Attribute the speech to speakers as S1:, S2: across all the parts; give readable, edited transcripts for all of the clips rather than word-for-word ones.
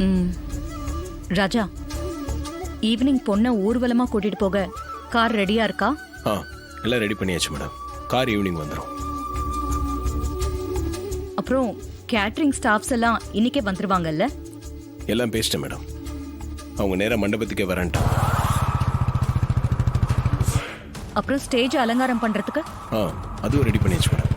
S1: ம். ராஜா, ஈவினிங் பொண்ணை ஊர்வலமா கூட்டிட்டு போக கார் ரெடியா இருக்கா?
S2: ஆ, எல்லாம் ரெடி பண்ணியாச்சு மேடம். கார் ஈவினிங் வந்துடும்.
S1: அப்புறம் கேட்டரிங் ஸ்டாஃப்ஸ் எல்லாம் இன்னைக்கே வந்துருவாங்கல்ல?
S2: எல்லாம் பேசிட்டேன் மேடம். அவங்க நேரா மண்டபத்துக்கே வரேன்ட்டான்.
S1: அப்புறம் ஸ்டேஜ் அலங்காரம் பண்றதுக்கு?
S2: ஆ, அதுவும் ரெடி பண்ணியாச்சு மேடம்.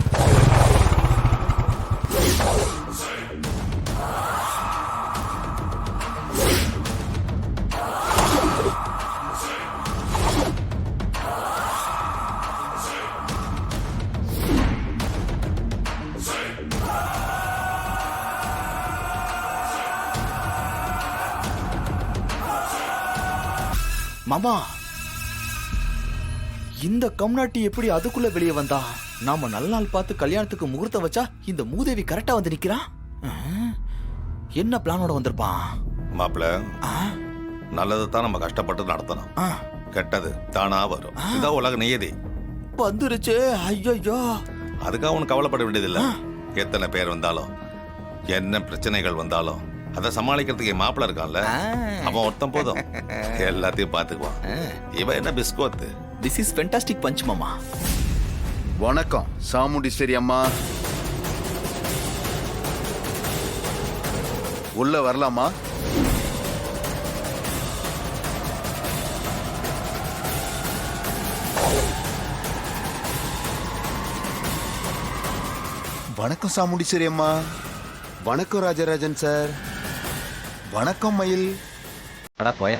S3: மாமா, இந்த கம்நாட்டி எப்படி அதுக்குள்ள வெளியே வந்தா? நாம நல்ல நாள் பார்த்து கல்யாணத்துக்கு முகூர்த்தம் வச்சா இந்த மூதேவி கரெக்டா வந்து நிக்கிறா. என்ன பிளானோட வந்திருப்பான்?
S4: மாப்பிள்ள, நல்லது தான் நம்ம கஷ்டப்பட்டு நடத்தணும். கெட்டது தானா வரும். இதான் உலக நியதி.
S3: வந்துருச்சு. ஐயோ,
S4: அதுக்காக உனக்கு கவலைப்பட வேண்டியதில்லை. எத்தனை பேர் வந்தாலும் என்ன பிரச்சனைகள் வந்தாலும் அதை சமாளிக்கிறதுக்கு என் மாப்பிள்ள இருக்கான்ல, அவன் ஒருத்தன் போதும், எல்லாத்தையும் பார்த்துக்குவான். இவன் என்ன பிஸ்கோத்து.
S3: திஸ் இஸ் ஃபென்டாஸ்டிக் பஞ்ச் மாமா.
S5: வணக்கம் சாமுண்டீஸ்வரி அம்மா. உள்ள வரலாமா? வணக்கம் சாமுண்டீஸ்வரி அம்மா. வணக்கம் ராஜராஜன் சார். வணக்கம் மயில்.
S6: அடா போய.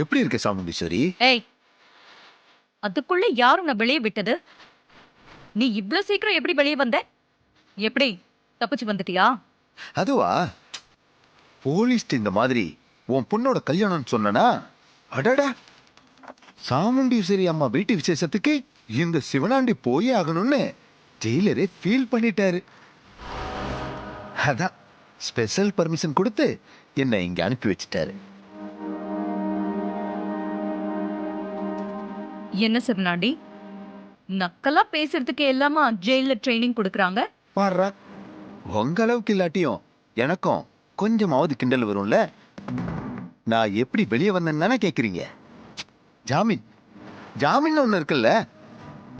S5: எப்படி இருக்க சாமுண்டீஸ்வரி?
S1: ஏய், அதுக்குள்ள யாரும் நான் வெளியே விட்டது? நீ இவ்ளோ சீக்கிரம் எப்படி வெளியே வந்த? எப்படி தப்பிச்சு வந்துட்டியா?
S5: அதுவா, போலீஸ் இந்த மாதிரி உன் பொண்ணோட கல்யாணம்னு சொன்னா, அடடா, சாமுண்டீஸ்வரி அம்மா வீட்டு விசேஷத்துக்கு இந்த சிவனாண்டி போயே ஆகணும்னு ஜெயிலரே ஃபீல் பண்ணிட்டாரு. அதான் ஸ்பெஷல் பர்மிஷன் கொடுத்து என்னை இங்க அனுப்பி வச்சிட்டாரு.
S1: என்ன சிவனாண்டி, நக்கலா பேசுறதுக்கு எல்லாமா ஜெயில ட்ரைனிங் கொடுக்கறாங்க?
S5: பாடுறா, உங்க அளவுக்கு இல்லாட்டியும் எனக்கும் கொஞ்சமாவது கிண்டல் வரும்ல. நான் எப்படி வெளியே வந்தேன்னு தானே கேக்குறீங்க? ஜாமீன், ஜாமீன் ஒண்ணு இருக்குல்ல,